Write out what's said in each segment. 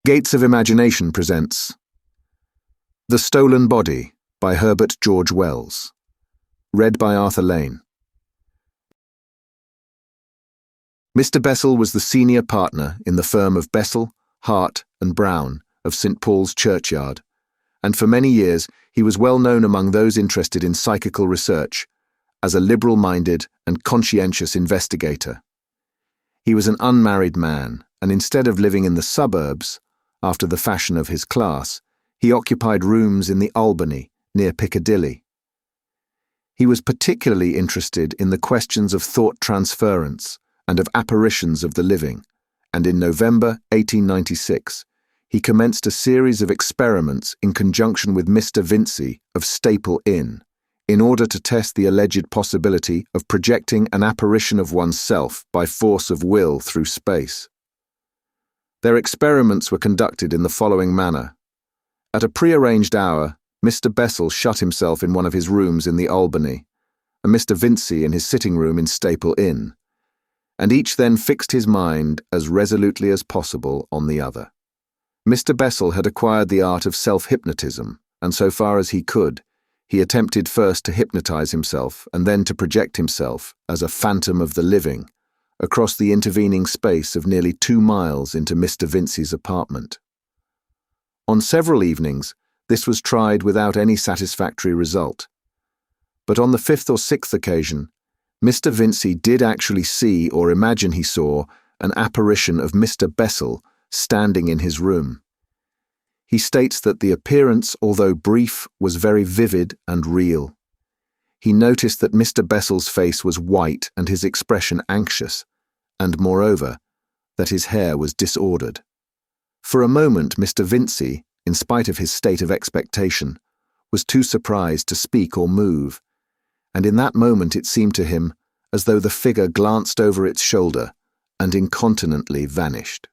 Gates of Imagination presents The Stolen Body by Herbert George Wells. Read by Arthur Lane. Mr. Bessel was the senior partner in the firm of Bessel, Hart and Brown of St. Paul's Churchyard, and for many years he was well known among those interested in psychical research as a liberal-minded and conscientious investigator. He was an unmarried man, and instead of living in the suburbs, after the fashion of his class, he occupied rooms in the Albany, near Piccadilly. He was particularly interested in the questions of thought transference and of apparitions of the living, and in November 1896, he commenced a series of experiments in conjunction with Mr. Vincey of Staple Inn, in order to test the alleged possibility of projecting an apparition of oneself by force of will through space. Their experiments were conducted in the following manner. At a prearranged hour, Mr. Bessel shut himself in one of his rooms in the Albany, and Mr. Vincey in his sitting room in Staple Inn, and each then fixed his mind as resolutely as possible on the other. Mr. Bessel had acquired the art of self-hypnotism, and so far as he could, he attempted first to hypnotize himself and then to project himself as a phantom of the living across the intervening space of nearly 2 miles into Mr. Vincey's apartment. On several evenings, this was tried without any satisfactory result. But on the 5th or 6th occasion, Mr. Vincey did actually see or imagine he saw an apparition of Mr. Bessel standing in his room. He states that the appearance, although brief, was very vivid and real. He noticed that Mr. Bessel's face was white and his expression anxious, and moreover, that his hair was disordered. For a moment, Mr. Vincey, in spite of his state of expectation, was too surprised to speak or move, and in that moment it seemed to him as though the figure glanced over its shoulder and incontinently vanished.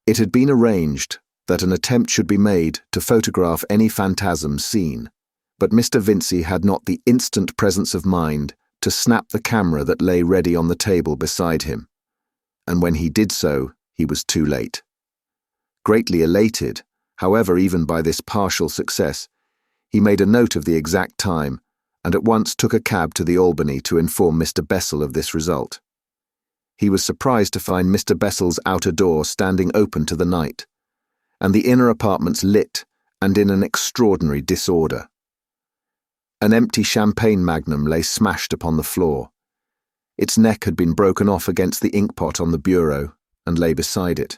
It had been arranged that an attempt should be made to photograph any phantasm seen, but Mr. Vincey had not the instant presence of mind to snap the camera that lay ready on the table beside him, and when he did so, he was too late. Greatly elated, however, even by this partial success, he made a note of the exact time and at once took a cab to the Albany to inform Mr. Bessel of this result. He was surprised to find Mr. Bessel's outer door standing open to the night, and the inner apartments lit and in an extraordinary disorder. An empty champagne magnum lay smashed upon the floor. Its neck had been broken off against the inkpot on the bureau and lay beside it.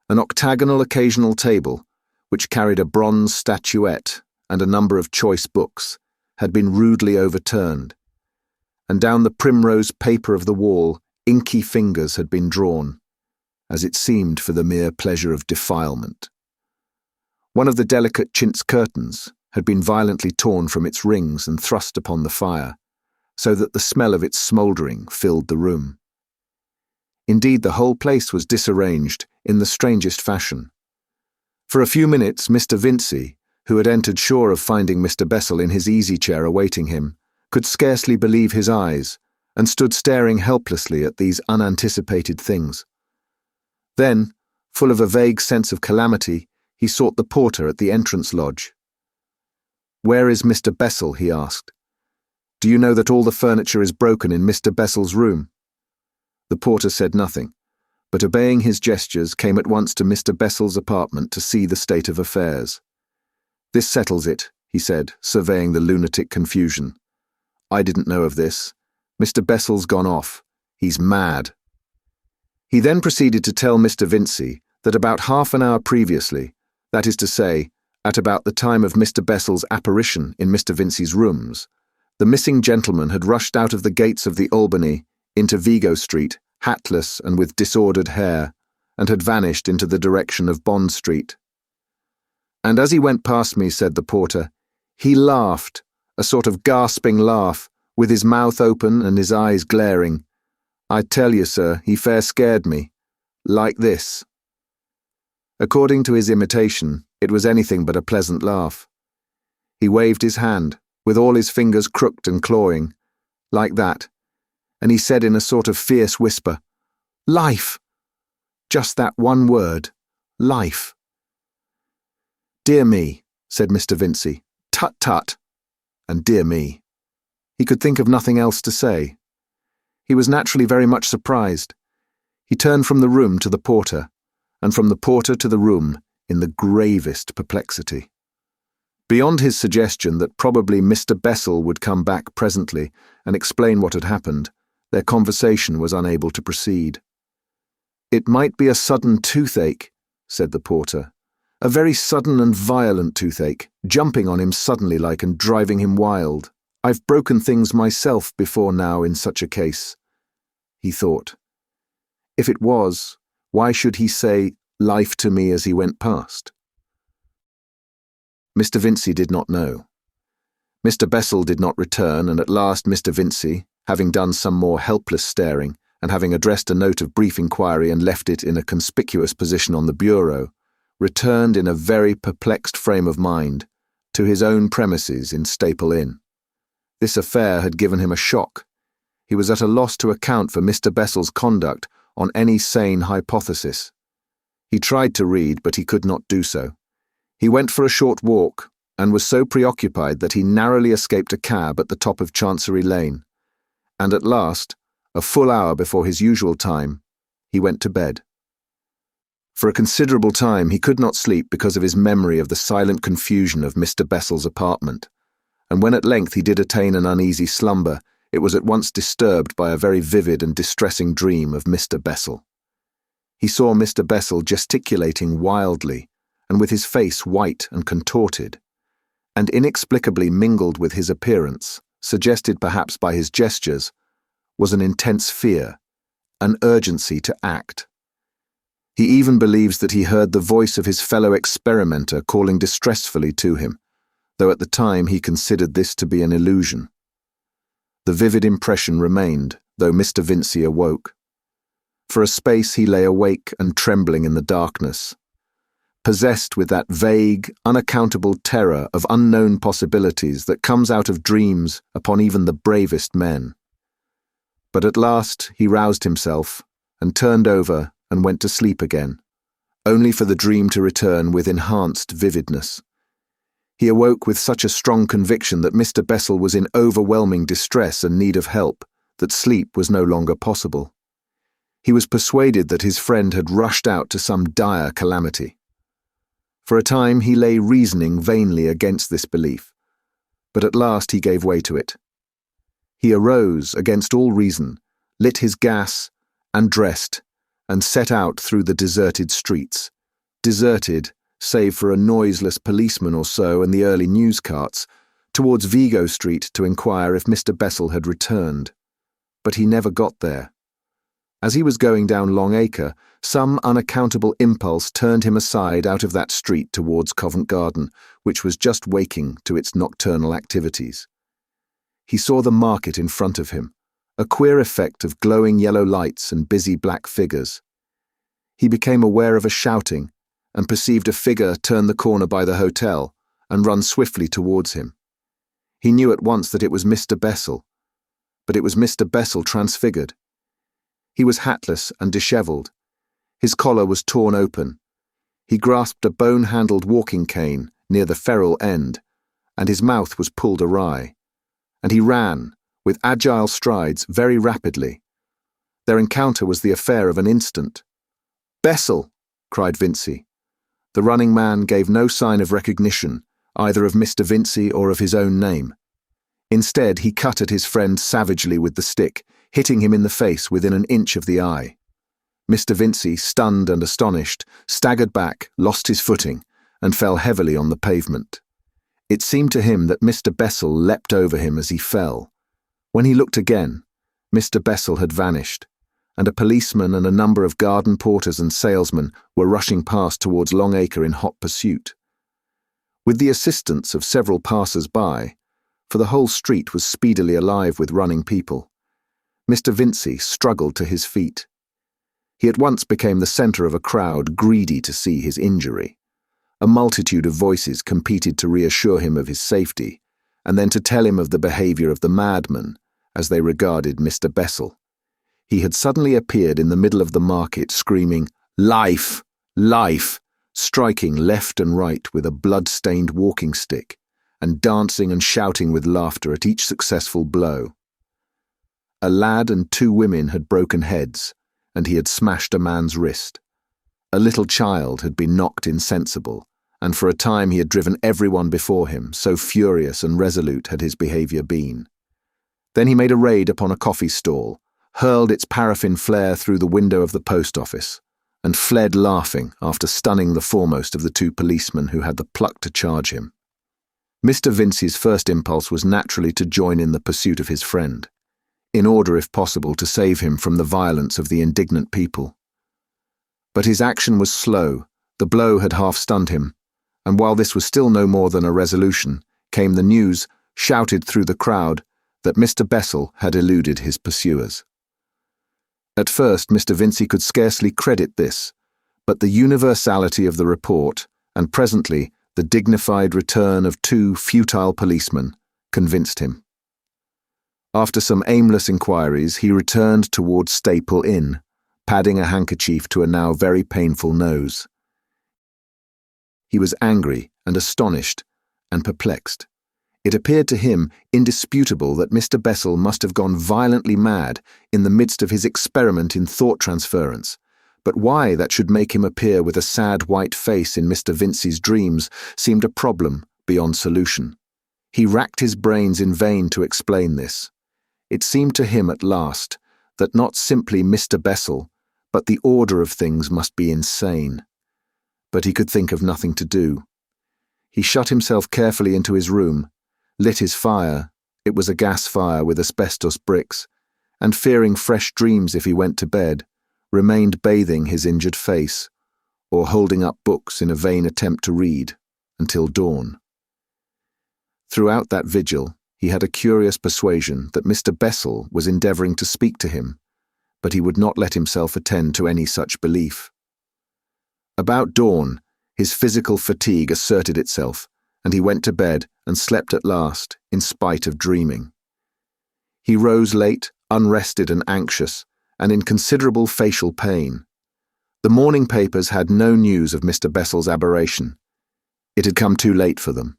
An octagonal occasional table, which carried a bronze statuette and a number of choice books, had been rudely overturned, and down the primrose paper of the wall inky fingers had been drawn, as it seemed for the mere pleasure of defilement. One of the delicate chintz curtains had been violently torn from its rings and thrust upon the fire, so that the smell of its smouldering filled the room. Indeed, the whole place was disarranged in the strangest fashion. For a few minutes, Mr. Vincey, who had entered sure of finding Mr. Bessel in his easy-chair awaiting him, could scarcely believe his eyes, and stood staring helplessly at these unanticipated things. Then, full of a vague sense of calamity, he sought the porter at the entrance lodge. "Where is Mr. Bessel?" he asked. "Do you know that all the furniture is broken in Mr. Bessel's room?" The porter said nothing, but obeying his gestures came at once to Mr. Bessel's apartment to see the state of affairs. "This settles it," he said, surveying the lunatic confusion. "I didn't know of this. Mr. Bessel's gone off. He's mad." He then proceeded to tell Mr. Vincey that about half an hour previously, that is to say, at about the time of Mr. Bessel's apparition in Mr. Vincey's rooms, the missing gentleman had rushed out of the gates of the Albany into Vigo Street, hatless and with disordered hair, and had vanished into the direction of Bond Street. "And as he went past me," said the porter, "he laughed, a sort of gasping laugh, with his mouth open and his eyes glaring. I tell you, sir, he fair scared me. Like this." According to his imitation, it was anything but a pleasant laugh. He waved his hand, with all his fingers crooked and clawing, like that, and he said in a sort of fierce whisper, "Life! Just that one word. Life. "Dear me," said Mr. Vincey. "Tut tut." And dear me. He could think of nothing else to say. He was naturally very much surprised. He turned from the room to the porter, and from the porter to the room in the gravest perplexity. Beyond his suggestion that probably Mr. Bessel would come back presently and explain what had happened, their conversation was unable to proceed. "It might be a sudden toothache," said the porter. "A very sudden and violent toothache, jumping on him suddenly like and driving him wild. I've broken things myself before now in such a case." He thought. If it was, why should he say life to me as he went past? Mr. Vincey did not know. Mr. Bessel did not return, and at last Mr. Vincey, having done some more helpless staring, and having addressed a note of brief inquiry and left it in a conspicuous position on the bureau, returned in a very perplexed frame of mind to his own premises in Staple Inn. This affair had given him a shock. He was at a loss to account for Mr. Bessel's conduct on any sane hypothesis. He tried to read, but he could not do so. He went for a short walk, and was so preoccupied that he narrowly escaped a cab at the top of Chancery Lane. And at last, a full hour before his usual time, he went to bed. For a considerable time he could not sleep because of his memory of the silent confusion of Mr. Bessel's apartment, and when at length he did attain an uneasy slumber, it was at once disturbed by a very vivid and distressing dream of Mr. Bessel. He saw Mr. Bessel gesticulating wildly, and with his face white and contorted, and inexplicably mingled with his appearance, suggested perhaps by his gestures, was an intense fear, an urgency to act. He even believes that he heard the voice of his fellow experimenter calling distressfully to him, though at the time he considered this to be an illusion. The vivid impression remained, though Mr. Vincey awoke. For a space he lay awake and trembling in the darkness, possessed with that vague, unaccountable terror of unknown possibilities that comes out of dreams upon even the bravest men. But at last he roused himself and turned over and went to sleep again, only for the dream to return with enhanced vividness. He awoke with such a strong conviction that Mr. Bessel was in overwhelming distress and need of help, that sleep was no longer possible. He was persuaded that his friend had rushed out to some dire calamity. For a time he lay reasoning vainly against this belief, but at last he gave way to it. He arose against all reason, lit his gas, and dressed, and set out through the deserted streets, deserted save for a noiseless policeman or so and the early news carts, towards Vigo Street to inquire if Mr. Bessel had returned. But he never got there. As he was going down Long Acre, some unaccountable impulse turned him aside out of that street towards Covent Garden, which was just waking to its nocturnal activities. He saw the market in front of him, a queer effect of glowing yellow lights and busy black figures. He became aware of a shouting, and perceived a figure turn the corner by the hotel and run swiftly towards him. He knew at once that it was Mr. Bessel, but it was Mr. Bessel transfigured. He was hatless and dishevelled. His collar was torn open. He grasped a bone-handled walking cane near the ferrule end, and his mouth was pulled awry. And he ran, with agile strides, very rapidly. Their encounter was the affair of an instant. "Bessel!" cried Vincey. The running man gave no sign of recognition, either of Mr. Vincey or of his own name. Instead, he cut at his friend savagely with the stick, hitting him in the face within an inch of the eye. Mr. Vincey, stunned and astonished, staggered back, lost his footing, and fell heavily on the pavement. It seemed to him that Mr. Bessel leapt over him as he fell. When he looked again, Mr. Bessel had vanished, and a policeman and a number of garden porters and salesmen were rushing past towards Long Acre in hot pursuit. With the assistance of several passers-by, for the whole street was speedily alive with running people, Mr. Vincey struggled to his feet. He at once became the centre of a crowd greedy to see his injury. A multitude of voices competed to reassure him of his safety, and then to tell him of the behaviour of the madman, as they regarded Mr. Bessel. He had suddenly appeared in the middle of the market screaming, Life! Life! Striking left and right with a blood-stained walking stick, and dancing and shouting with laughter at each successful blow. A lad and 2 women had broken heads, and he had smashed a man's wrist. A little child had been knocked insensible, and for a time he had driven everyone before him, so furious and resolute had his behaviour been. Then he made a raid upon a coffee stall, hurled its paraffin flare through the window of the post office, and fled laughing after stunning the foremost of the 2 policemen who had the pluck to charge him. Mr. Vincey's first impulse was naturally to join in the pursuit of his friend, in order, if possible, to save him from the violence of the indignant people. But his action was slow, the blow had half-stunned him, and while this was still no more than a resolution, came the news, shouted through the crowd, that Mr. Bessel had eluded his pursuers. At first, Mr. Vincey could scarcely credit this, but the universality of the report, and presently the dignified return of 2 futile policemen, convinced him. After some aimless inquiries, he returned towards Staple Inn, padding a handkerchief to a now very painful nose. He was angry and astonished and perplexed. It appeared to him indisputable that Mr. Bessel must have gone violently mad in the midst of his experiment in thought transference, but why that should make him appear with a sad white face in Mr. Vincey's dreams seemed a problem beyond solution. He racked his brains in vain to explain this. It seemed to him at last that not simply Mr. Bessel, but the order of things must be insane. But he could think of nothing to do. He shut himself carefully into his room, lit his fire, it was a gas fire with asbestos bricks, and fearing fresh dreams if he went to bed, remained bathing his injured face, or holding up books in a vain attempt to read, until dawn. Throughout that vigil, he had a curious persuasion that Mr. Bessel was endeavouring to speak to him, but he would not let himself attend to any such belief. About dawn, his physical fatigue asserted itself, and he went to bed and slept at last, in spite of dreaming. He rose late, unrested and anxious, and in considerable facial pain. The morning papers had no news of Mr. Bessel's aberration. It had come too late for them.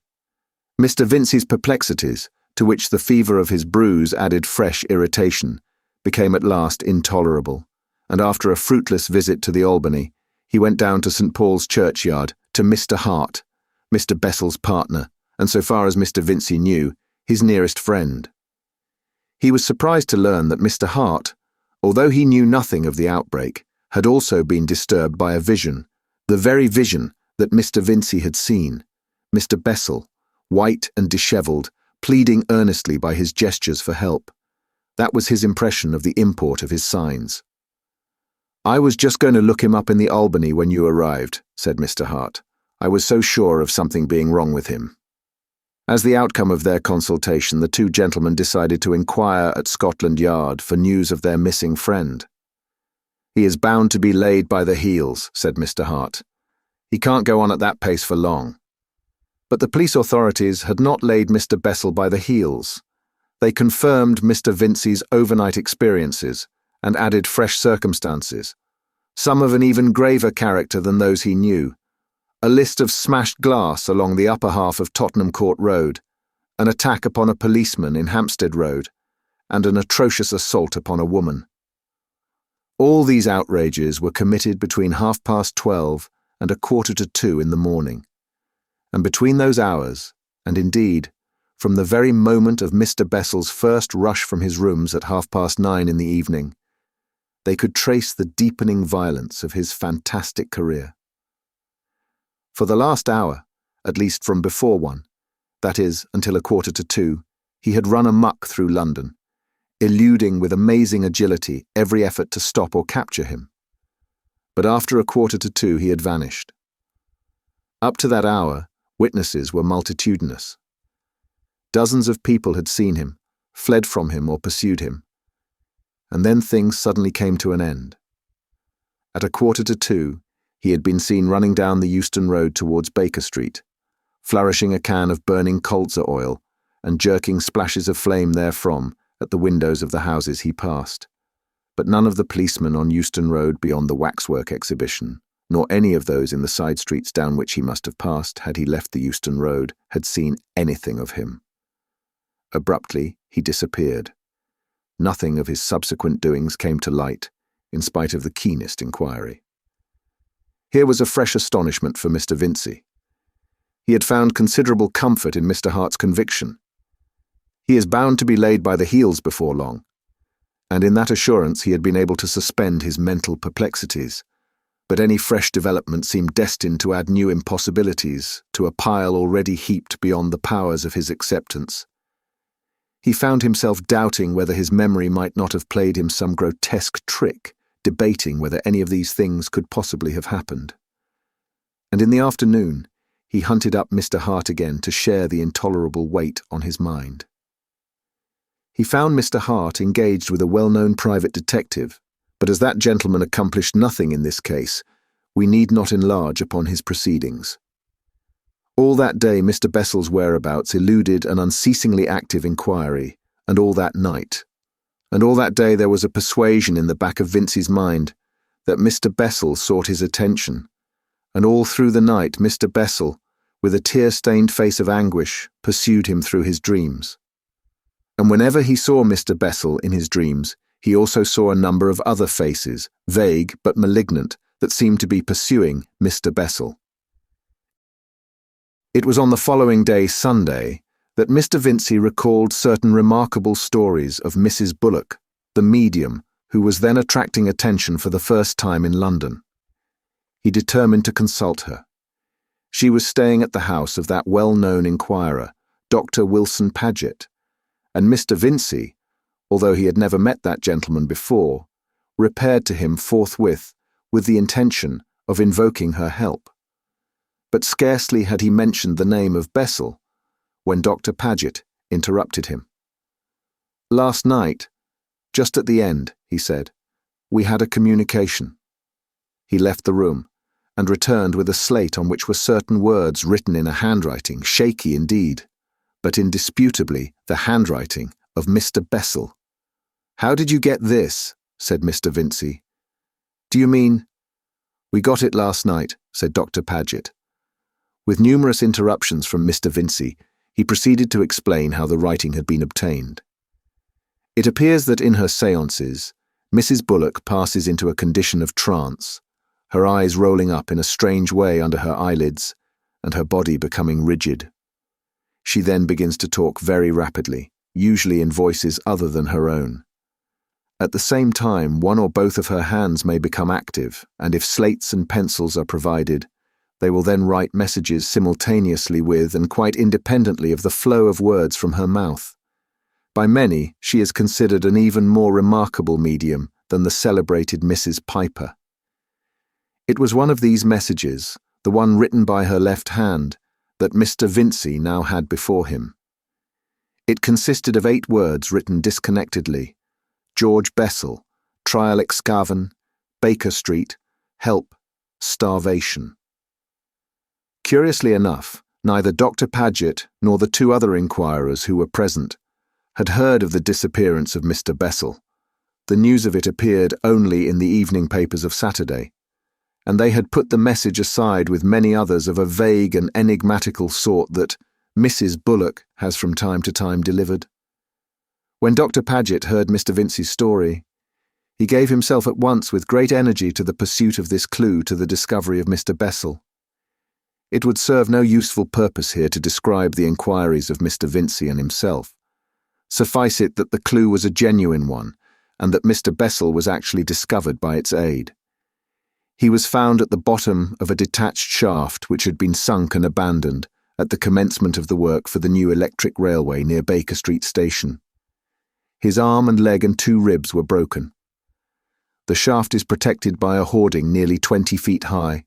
Mr. Vincey's perplexities, to which the fever of his bruise added fresh irritation, became at last intolerable, and after a fruitless visit to the Albany, he went down to St. Paul's churchyard to Mr. Hart, Mr. Bessel's partner, and so far as Mr. Vincey knew, his nearest friend. He was surprised to learn that Mr. Hart, although he knew nothing of the outbreak, had also been disturbed by a vision, the very vision that Mr. Vincey had seen, Mr. Bessel, white and dishevelled, pleading earnestly by his gestures for help. That was his impression of the import of his signs. "I was just going to look him up in the Albany when you arrived," said Mr. Hart. "I was so sure of something being wrong with him." As the outcome of their consultation, the 2 gentlemen decided to inquire at Scotland Yard for news of their missing friend. "He is bound to be laid by the heels," said Mr. Hart. "He can't go on at that pace for long." But the police authorities had not laid Mr. Bessel by the heels. They confirmed Mr. Vincey's overnight experiences and added fresh circumstances, some of an even graver character than those he knew. A list of smashed glass along the upper half of Tottenham Court Road, an attack upon a policeman in Hampstead Road, and an atrocious assault upon a woman. All these outrages were committed between 12:30 and 1:45 in the morning. And between those hours, and indeed, from the very moment of Mr. Bessel's first rush from his rooms at 9:30 in the evening, they could trace the deepening violence of his fantastic career. For the last hour, at least from before 1, that is, until 1:45, he had run amok through London, eluding with amazing agility every effort to stop or capture him. But after 1:45 he had vanished. Up to that hour, witnesses were multitudinous. Dozens of people had seen him, fled from him or pursued him. And then things suddenly came to an end. At 1:45, he had been seen running down the Euston Road towards Baker Street, flourishing a can of burning colza oil and jerking splashes of flame therefrom at the windows of the houses he passed. but none of the policemen on Euston Road beyond the waxwork exhibition, nor any of those in the side streets down which he must have passed had he left the Euston Road, had seen anything of him. Abruptly, he disappeared. Nothing of his subsequent doings came to light, in spite of the keenest inquiry. Here was a fresh astonishment for Mr. Vincey. He had found considerable comfort in Mr. Hart's conviction. He is bound to be laid by the heels before long, and in that assurance he had been able to suspend his mental perplexities, but any fresh development seemed destined to add new impossibilities to a pile already heaped beyond the powers of his acceptance. He found himself doubting whether his memory might not have played him some grotesque trick, debating whether any of these things could possibly have happened. And in the afternoon, he hunted up Mr. Hart again to share the intolerable weight on his mind. He found Mr. Hart engaged with a well-known private detective, but as that gentleman accomplished nothing in this case, we need not enlarge upon his proceedings. All that day Mr. Bessel's whereabouts eluded an unceasingly active inquiry, and all that night. And all that day there was a persuasion in the back of Vincey's mind that Mr. Bessel sought his attention, and all through the night Mr. Bessel, with a tear-stained face of anguish, pursued him through his dreams. And whenever he saw Mr. Bessel in his dreams, he also saw a number of other faces, vague but malignant, that seemed to be pursuing Mr. Bessel. It was on the following day, Sunday, that Mr. Vincey recalled certain remarkable stories of Mrs. Bullock, the medium, who was then attracting attention for the first time in London. He determined to consult her. She was staying at the house of that well-known inquirer, Dr. Wilson Paget, and Mr. Vincey, although he had never met that gentleman before, repaired to him forthwith with the intention of invoking her help. But scarcely had he mentioned the name of Bessel when Dr. Paget interrupted him. "Last night, just at the end," he said, "we had a communication." He left the room and returned with a slate on which were certain words written in a handwriting, shaky indeed, but indisputably the handwriting of Mr. Bessel. "How did you get this?" said Mr. Vincey. "Do you mean—" "We got it last night," said Dr. Paget. With numerous interruptions from Mr. Vincey, he proceeded to explain how the writing had been obtained. It appears that in her séances, Mrs. Bullock passes into a condition of trance, her eyes rolling up in a strange way under her eyelids, and her body becoming rigid. She then begins to talk very rapidly, usually in voices other than her own. At the same time, one or both of her hands may become active, and if slates and pencils are provided, they will then write messages simultaneously with and quite independently of the flow of words from her mouth. By many, she is considered an even more remarkable medium than the celebrated Mrs. Piper. It was one of these messages, the one written by her left hand, that Mr. Vincey now had before him. It consisted of 8 words written disconnectedly: George Bessel, Trial Excavan, Baker Street, Help, Starvation. Curiously enough, neither Dr. Paget nor the 2 other inquirers who were present had heard of the disappearance of Mr. Bessel. The news of it appeared only in the evening papers of Saturday, and they had put the message aside with many others of a vague and enigmatical sort that Mrs. Bullock has from time to time delivered. When Dr. Paget heard Mr. Vincey's story, he gave himself at once with great energy to the pursuit of this clue to the discovery of Mr. Bessel. It would serve no useful purpose here to describe the inquiries of Mr. Vincey and himself. Suffice it that the clue was a genuine one, and that Mr. Bessel was actually discovered by its aid. He was found at the bottom of a detached shaft which had been sunk and abandoned at the commencement of the work for the new electric railway near Baker Street Station. His arm and leg and 2 ribs were broken. The shaft is protected by a hoarding nearly 20 feet high,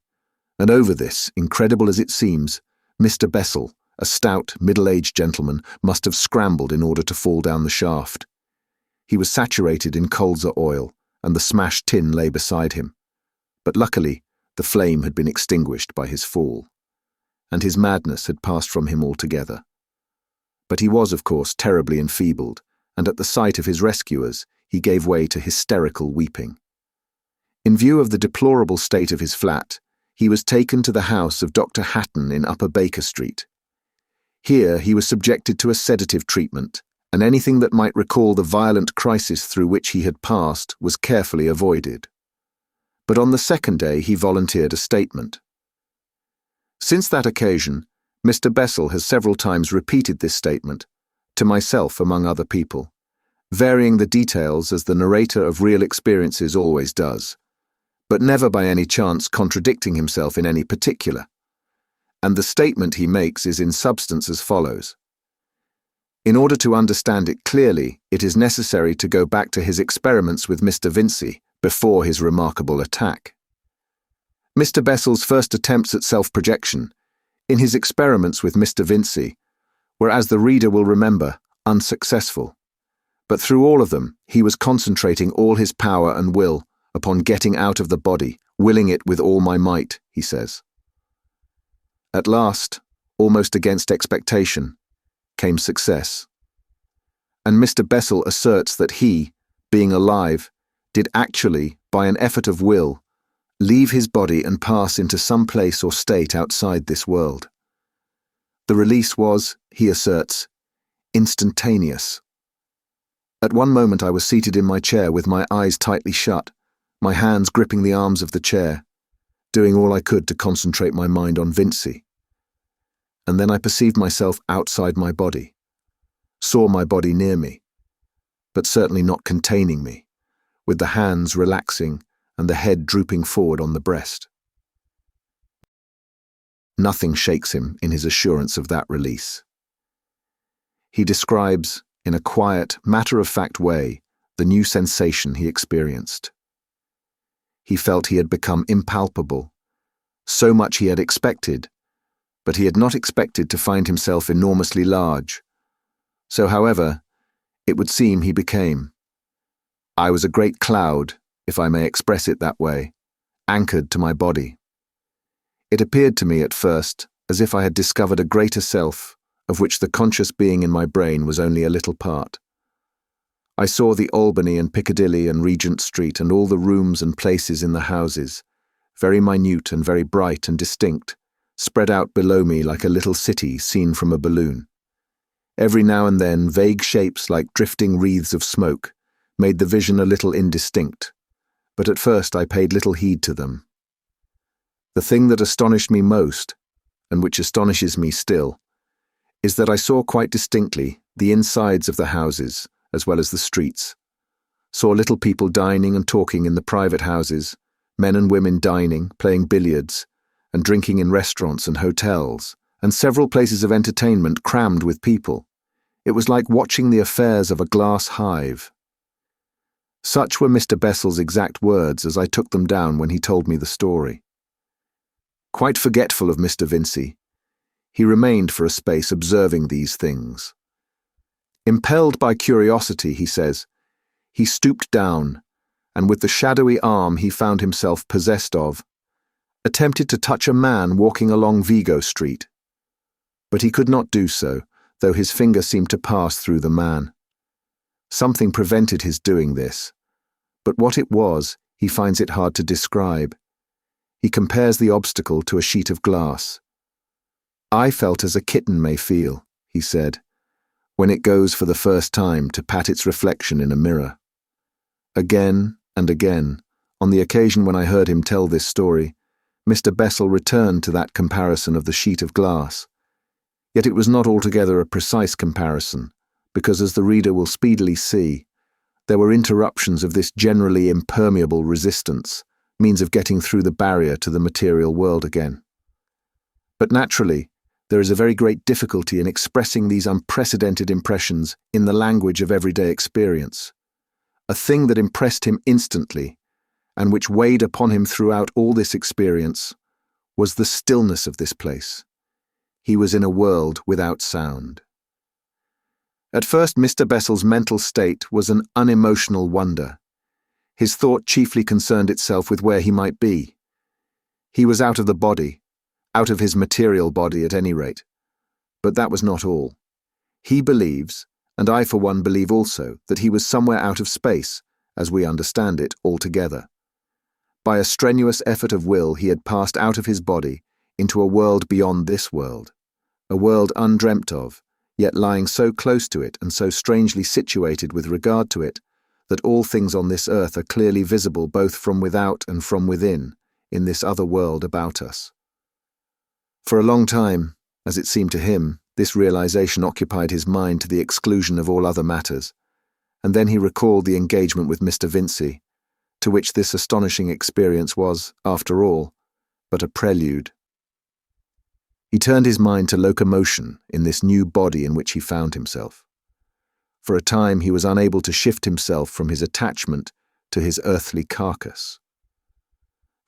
and over this, incredible as it seems, Mr. Bessel, a stout, middle-aged gentleman, must have scrambled in order to fall down the shaft. He was saturated in colza oil, and the smashed tin lay beside him. But luckily, the flame had been extinguished by his fall, and his madness had passed from him altogether. But he was, of course, terribly enfeebled, and at the sight of his rescuers, he gave way to hysterical weeping. In view of the deplorable state of his flat, he was taken to the house of Dr. Hatton in Upper Baker Street. Here he was subjected to a sedative treatment, and anything that might recall the violent crisis through which he had passed was carefully avoided. But on the second day he volunteered a statement. Since that occasion, Mr. Bessel has several times repeated this statement, to myself among other people, varying the details as the narrator of real experiences always does, but never by any chance contradicting himself in any particular. And the statement he makes is in substance as follows. In order to understand it clearly, it is necessary to go back to his experiments with Mr. Vinci before his remarkable attack. Mr. Bessel's first attempts at self-projection, in his experiments with Mr. Vinci, were, as the reader will remember, unsuccessful. But through all of them, he was concentrating all his power and will upon getting out of the body, willing it with all my might, he says. At last, almost against expectation, came success. And Mr. Bessel asserts that he, being alive, did actually, by an effort of will, leave his body and pass into some place or state outside this world. The release was, he asserts, instantaneous. At one moment I was seated in my chair with my eyes tightly shut, my hands gripping the arms of the chair, doing all I could to concentrate my mind on Vinci. And then I perceived myself outside my body, saw my body near me, but certainly not containing me, with the hands relaxing and the head drooping forward on the breast. Nothing shakes him in his assurance of that release. He describes, in a quiet, matter-of-fact way, the new sensation he experienced. He felt he had become impalpable, so much he had expected, but he had not expected to find himself enormously large. So, however, it would seem he became. I was a great cloud, if I may express it that way, anchored to my body. It appeared to me at first as if I had discovered a greater self, of which the conscious being in my brain was only a little part. I saw the Albany and Piccadilly and Regent Street and all the rooms and places in the houses, very minute and very bright and distinct, spread out below me like a little city seen from a balloon. Every now and then vague shapes like drifting wreaths of smoke made the vision a little indistinct, but at first I paid little heed to them. The thing that astonished me most, and which astonishes me still, is that I saw quite distinctly the insides of the houses as well as the streets, saw little people dining and talking in the private houses, men and women dining, playing billiards, and drinking in restaurants and hotels, and several places of entertainment crammed with people. It was like watching the affairs of a glass hive. Such were Mr. Bessel's exact words as I took them down when he told me the story. Quite forgetful of Mr. Vinci, he remained for a space observing these things. Impelled by curiosity, he says, he stooped down, and with the shadowy arm he found himself possessed of, attempted to touch a man walking along Vigo Street. But he could not do so, though his finger seemed to pass through the man. Something prevented his doing this, but what it was, he finds it hard to describe. He compares the obstacle to a sheet of glass. I felt as a kitten may feel, he said, when it goes for the first time to pat its reflection in a mirror. Again and again, on the occasion when I heard him tell this story, Mr. Bessel returned to that comparison of the sheet of glass. Yet it was not altogether a precise comparison, because as the reader will speedily see, there were interruptions of this generally impermeable resistance, means of getting through the barrier to the material world again. But naturally, there is a very great difficulty in expressing these unprecedented impressions in the language of everyday experience. A thing that impressed him instantly, and which weighed upon him throughout all this experience, was the stillness of this place. He was in a world without sound. At first, Mr. Bessel's mental state was an unemotional wonder. His thought chiefly concerned itself with where he might be. He was out of the body, out of his material body at any rate. But that was not all. He believes, and I for one believe also that he was somewhere out of space, as we understand it, altogether. By a strenuous effort of will he had passed out of his body into a world beyond this world, a world undreamt of, yet lying so close to it and so strangely situated with regard to it, that all things on this earth are clearly visible both from without and from within, in this other world about us. For a long time, as it seemed to him, this realization occupied his mind to the exclusion of all other matters, and then he recalled the engagement with Mr. Vincey, to which this astonishing experience was, after all, but a prelude. He turned his mind to locomotion in this new body in which he found himself. For a time he was unable to shift himself from his attachment to his earthly carcass.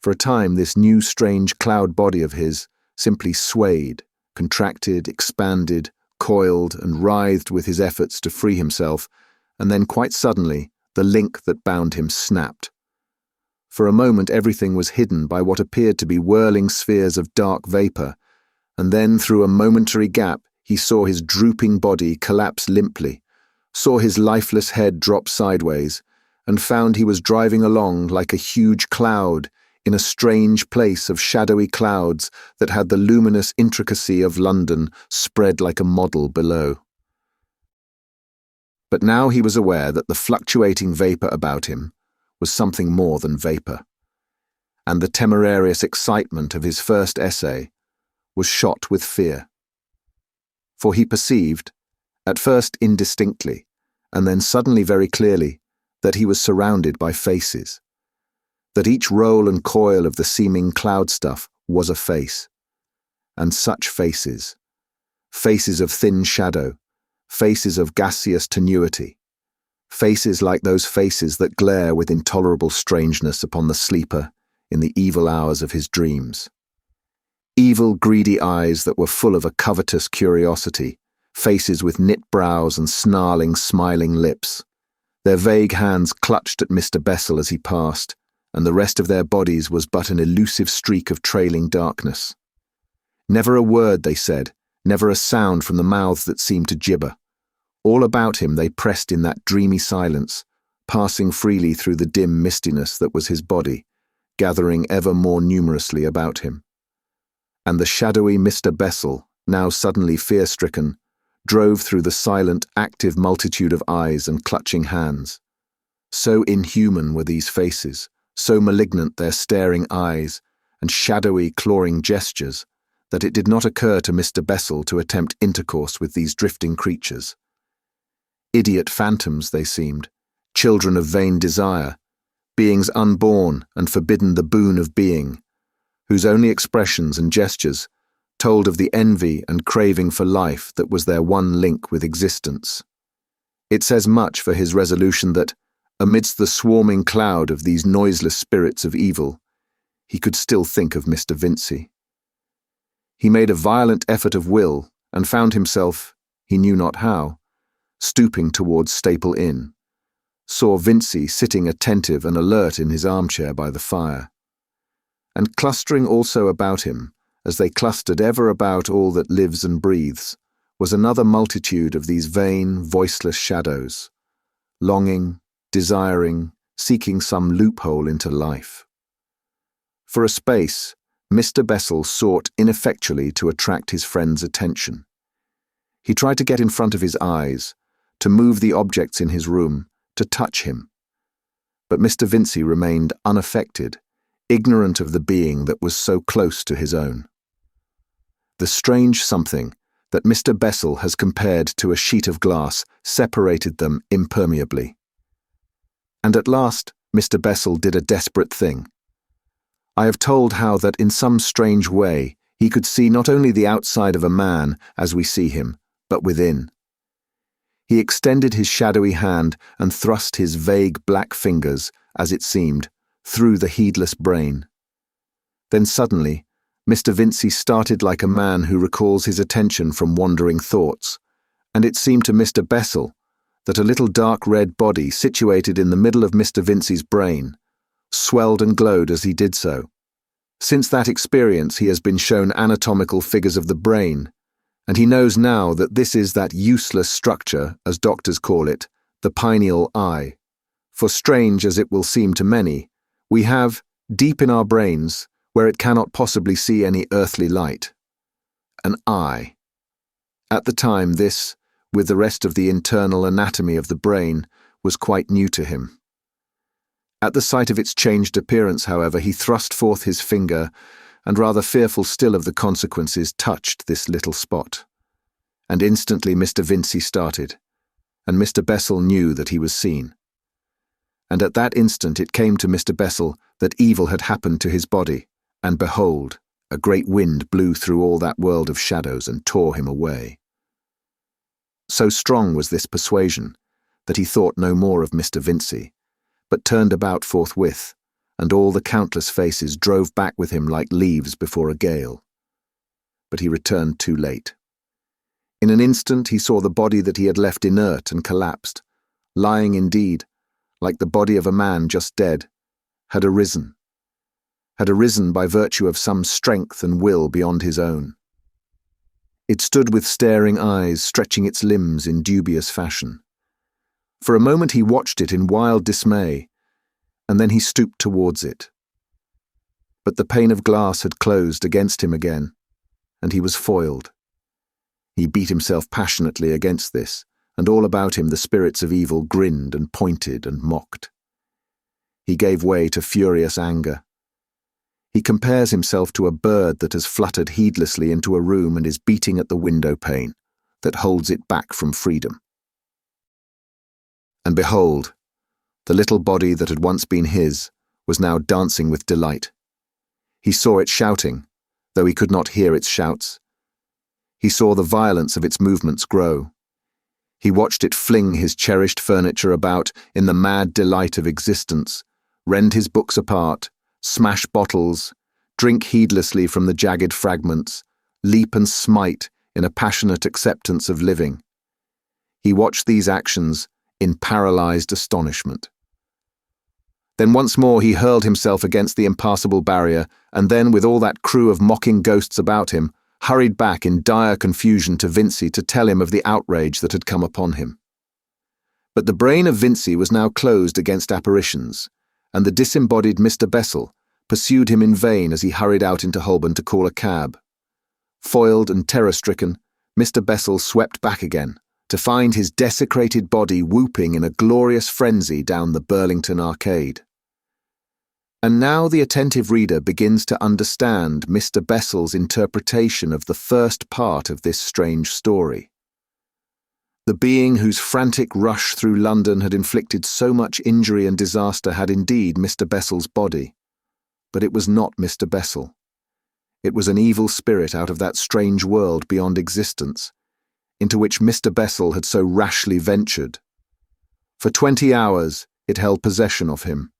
For a time this new strange cloud body of his simply swayed, contracted, expanded, coiled, and writhed with his efforts to free himself, and then quite suddenly the link that bound him snapped. For a moment everything was hidden by what appeared to be whirling spheres of dark vapor, and then through a momentary gap he saw his drooping body collapse limply, saw his lifeless head drop sideways, and found he was driving along like a huge cloud in a strange place of shadowy clouds that had the luminous intricacy of London spread like a model below. But now he was aware that the fluctuating vapor about him was something more than vapor, and the temerarious excitement of his first essay was shot with fear. For he perceived, at first indistinctly, and then suddenly very clearly, that he was surrounded by faces, that each roll and coil of the seeming cloud stuff was a face, and such faces, faces of thin shadow, faces of gaseous tenuity, faces like those faces that glare with intolerable strangeness upon the sleeper in the evil hours of his dreams. Evil, greedy eyes that were full of a covetous curiosity, faces with knit brows and snarling, smiling lips. Their vague hands clutched at Mr. Bessel as he passed, and the rest of their bodies was but an elusive streak of trailing darkness. Never a word, they said, never a sound from the mouths that seemed to gibber. All about him they pressed in that dreamy silence, passing freely through the dim mistiness that was his body, gathering ever more numerously about him. And the shadowy Mr. Bessel, now suddenly fear-stricken, drove through the silent, active multitude of eyes and clutching hands. So inhuman were these faces, so malignant their staring eyes and shadowy, clawing gestures, that it did not occur to Mr. Bessel to attempt intercourse with these drifting creatures. Idiot phantoms they seemed, children of vain desire, beings unborn and forbidden the boon of being, whose only expressions and gestures told of the envy and craving for life that was their one link with existence. It says much for his resolution that, amidst the swarming cloud of these noiseless spirits of evil, he could still think of Mr. Vincey. He made a violent effort of will and found himself, he knew not how, stooping towards Staple Inn, saw Vincey sitting attentive and alert in his armchair by the fire, and clustering also about him, as they clustered ever about all that lives and breathes, was another multitude of these vain, voiceless shadows, longing, desiring, seeking some loophole into life. For a space, Mr. Bessel sought ineffectually to attract his friend's attention. He tried to get in front of his eyes, to move the objects in his room, to touch him. But Mr. Vincey remained unaffected, ignorant of the being that was so close to his own. The strange something that Mr. Bessel has compared to a sheet of glass separated them impermeably. And at last, Mr. Bessel did a desperate thing. I have told how that in some strange way he could see not only the outside of a man as we see him, but within. He extended his shadowy hand and thrust his vague black fingers, as it seemed, through the heedless brain. Then suddenly, Mr. Vincey started like a man who recalls his attention from wandering thoughts, and it seemed to Mr. Bessel that a little dark red body situated in the middle of Mr. Vincey's brain swelled and glowed as he did so. Since that experience he has been shown anatomical figures of the brain, and he knows now that this is that useless structure, as doctors call it, the pineal eye. For strange as it will seem to many, we have, deep in our brains, where it cannot possibly see any earthly light, an eye. At the time this, with the rest of the internal anatomy of the brain, was quite new to him. At the sight of its changed appearance, however, he thrust forth his finger, and rather fearful still of the consequences, touched this little spot. And instantly Mr. Vincey started, and Mr. Bessel knew that he was seen. And at that instant it came to Mr. Bessel that evil had happened to his body, and behold, a great wind blew through all that world of shadows and tore him away. So strong was this persuasion that he thought no more of Mr. Vincey, but turned about forthwith, and all the countless faces drove back with him like leaves before a gale. But he returned too late. In an instant he saw the body that he had left inert and collapsed, lying indeed, like the body of a man just dead, had arisen by virtue of some strength and will beyond his own. It stood with staring eyes, stretching its limbs in dubious fashion. For a moment he watched it in wild dismay, and then he stooped towards it. But the pane of glass had closed against him again, and he was foiled. He beat himself passionately against this, and all about him the spirits of evil grinned and pointed and mocked. He gave way to furious anger. He compares himself to a bird that has fluttered heedlessly into a room and is beating at the window pane that holds it back from freedom. And behold, the little body that had once been his was now dancing with delight. He saw it shouting, though he could not hear its shouts. He saw the violence of its movements grow. He watched it fling his cherished furniture about in the mad delight of existence, rend his books apart, smash bottles, drink heedlessly from the jagged fragments, leap and smite in a passionate acceptance of living. He watched these actions in paralyzed astonishment. Then once more he hurled himself against the impassable barrier, and then, with all that crew of mocking ghosts about him, hurried back in dire confusion to Vincey to tell him of the outrage that had come upon him. But the brain of Vincey was now closed against apparitions, and the disembodied Mr. Bessel pursued him in vain as he hurried out into Holborn to call a cab. Foiled and terror-stricken, Mr. Bessel swept back again, to find his desecrated body whooping in a glorious frenzy down the Burlington Arcade. And now the attentive reader begins to understand Mr. Bessel's interpretation of the first part of this strange story. The being whose frantic rush through London had inflicted so much injury and disaster had indeed Mr. Bessel's body. But it was not Mr. Bessel. It was an evil spirit out of that strange world beyond existence, into which Mr. Bessel had so rashly ventured. For 20 hours it held possession of him,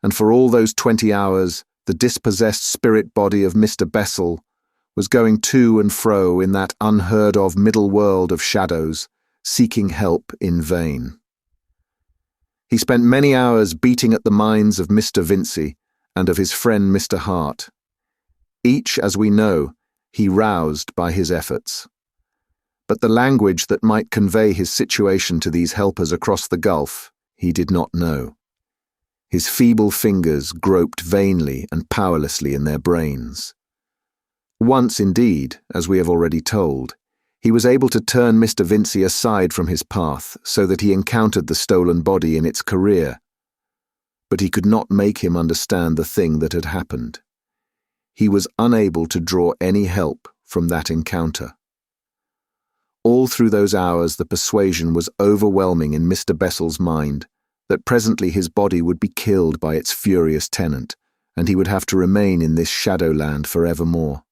and for all those 20 hours the dispossessed spirit body of Mr. Bessel was going to and fro in that unheard-of middle world of shadows, seeking help in vain. He spent many hours beating at the minds of Mr. Vincey and of his friend Mr. Hart. Each, as we know, he roused by his efforts. But the language that might convey his situation to these helpers across the gulf, he did not know. His feeble fingers groped vainly and powerlessly in their brains. Once, indeed, as we have already told, he was able to turn Mr. Vincey aside from his path so that he encountered the stolen body in its career. But he could not make him understand the thing that had happened. He was unable to draw any help from that encounter. All through those hours the persuasion was overwhelming in Mr. Bessel's mind that presently his body would be killed by its furious tenant, and he would have to remain in this shadowland forevermore.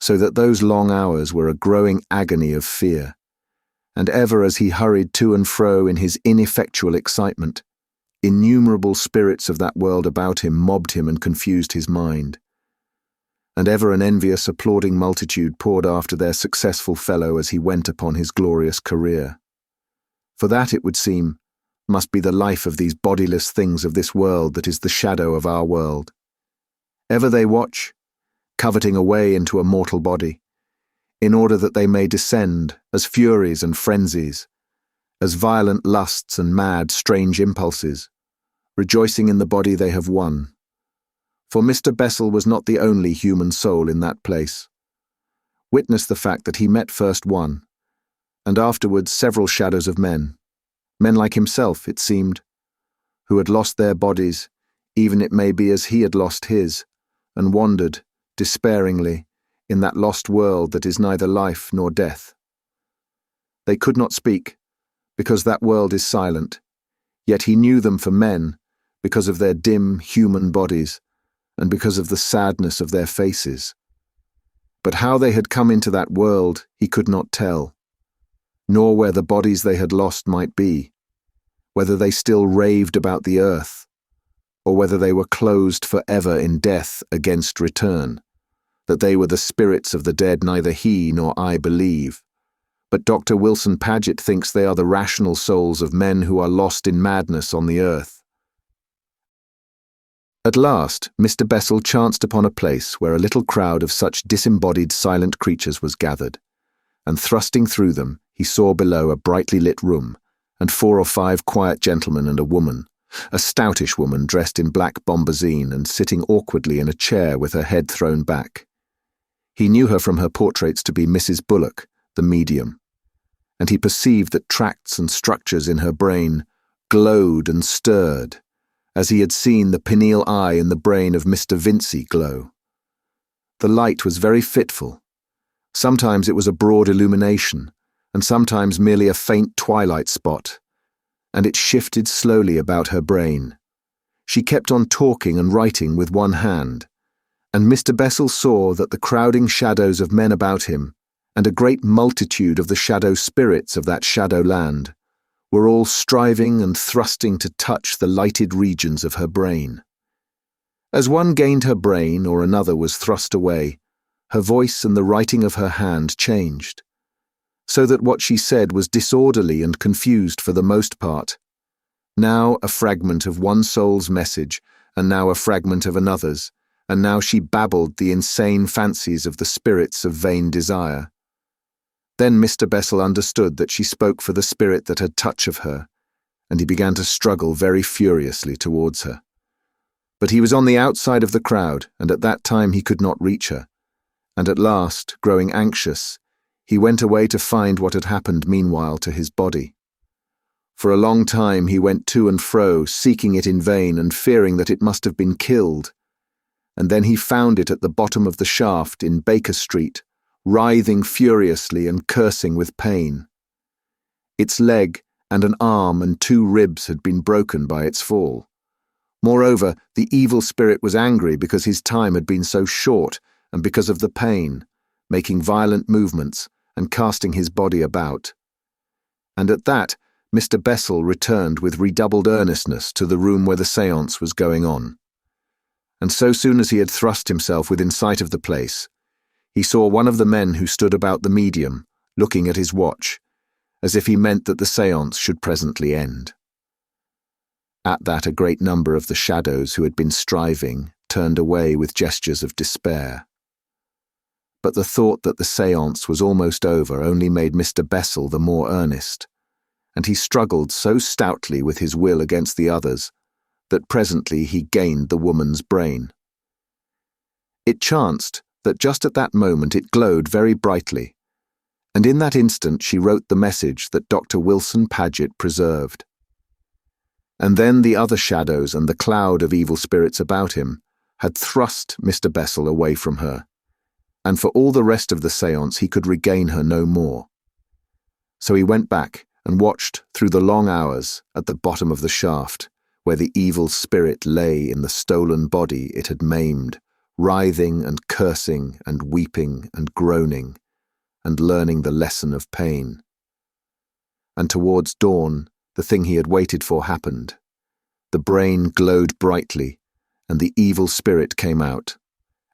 So that those long hours were a growing agony of fear, and ever as he hurried to and fro in his ineffectual excitement, innumerable spirits of that world about him mobbed him and confused his mind. And ever an envious, applauding multitude poured after their successful fellow as he went upon his glorious career. For that, it would seem, must be the life of these bodiless things of this world that is the shadow of our world. Ever they watch, coveting a way into a mortal body, in order that they may descend as furies and frenzies, as violent lusts and mad, strange impulses, rejoicing in the body they have won. For Mr. Bessel was not the only human soul in that place. Witness the fact that he met first one, and afterwards several shadows of men like himself, it seemed, who had lost their bodies, even it may be as he had lost his, and wandered, despairingly, in that lost world that is neither life nor death. They could not speak, because that world is silent, yet he knew them for men, because of their dim human bodies, and because of the sadness of their faces. But how they had come into that world he could not tell, nor where the bodies they had lost might be, whether they still raved about the earth, or whether they were closed forever in death against return. That they were the spirits of the dead neither he nor I believe, but Dr. Wilson Paget thinks they are the rational souls of men who are lost in madness on the earth. At last, Mr. Bessel chanced upon a place where a little crowd of such disembodied silent creatures was gathered, and thrusting through them, he saw below a brightly lit room, and 4 or 5 quiet gentlemen and a woman, a stoutish woman dressed in black bombazine and sitting awkwardly in a chair with her head thrown back. He knew her from her portraits to be Mrs. Bullock, the medium, and he perceived that tracts and structures in her brain glowed and stirred, as he had seen the pineal eye in the brain of Mr. Vincey glow. The light was very fitful. Sometimes it was a broad illumination, and sometimes merely a faint twilight spot, and it shifted slowly about her brain. She kept on talking and writing with one hand, and Mr. Bessel saw that the crowding shadows of men about him, and a great multitude of the shadow spirits of that shadow land, were all striving and thrusting to touch the lighted regions of her brain. As one gained her brain or another was thrust away, her voice and the writing of her hand changed, so that what she said was disorderly and confused for the most part, now a fragment of one soul's message, and now a fragment of another's, and now she babbled the insane fancies of the spirits of vain desire. Then Mr. Bessel understood that she spoke for the spirit that had touch of her, and he began to struggle very furiously towards her. But he was on the outside of the crowd, and at that time he could not reach her, and at last, growing anxious, he went away to find what had happened meanwhile to his body. For a long time he went to and fro, seeking it in vain and fearing that it must have been killed, and then he found it at the bottom of the shaft in Baker Street, writhing furiously and cursing with pain. Its leg and an arm and 2 ribs had been broken by its fall. Moreover, the evil spirit was angry because his time had been so short and because of the pain, making violent movements and casting his body about. And at that, Mr. Bessel returned with redoubled earnestness to the room where the séance was going on. And so soon as he had thrust himself within sight of the place, he saw one of the men who stood about the medium, looking at his watch, as if he meant that the séance should presently end. At that a great number of the shadows who had been striving turned away with gestures of despair. But the thought that the séance was almost over only made Mr. Bessel the more earnest, and he struggled so stoutly with his will against the others that presently he gained the woman's brain. It chanced that just at that moment it glowed very brightly, and in that instant she wrote the message that Dr. Wilson Paget preserved. And then the other shadows and the cloud of evil spirits about him had thrust Mr. Bessel away from her, and for all the rest of the séance he could regain her no more. So he went back and watched through the long hours at the bottom of the shaft, where the evil spirit lay in the stolen body it had maimed, writhing and cursing and weeping and groaning, and learning the lesson of pain. And towards dawn, the thing he had waited for happened. The brain glowed brightly, and the evil spirit came out,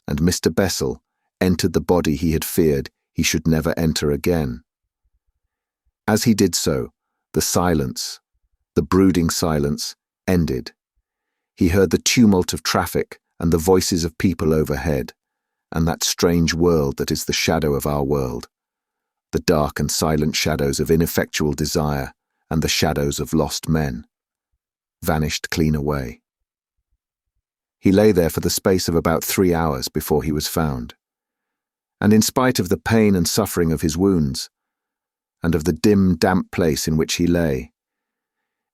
and Mr. Bessel entered the body he had feared he should never enter again. As he did so, the silence, the brooding silence, ended. He heard the tumult of traffic and the voices of people overhead, and that strange world that is the shadow of our world, the dark and silent shadows of ineffectual desire and the shadows of lost men, vanished clean away. He lay there for the space of about 3 hours before he was found. And in spite of the pain and suffering of his wounds, and of the dim, damp place in which he lay,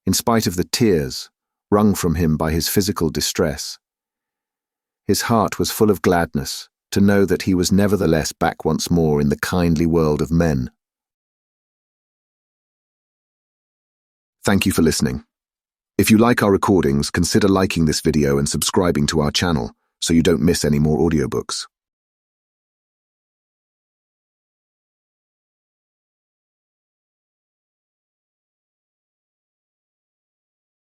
in spite of the tears wrung from him by his physical distress, his heart was full of gladness to know that he was nevertheless back once more in the kindly world of men. Thank you for listening. If you like our recordings, consider liking this video and subscribing to our channel so you don't miss any more audiobooks.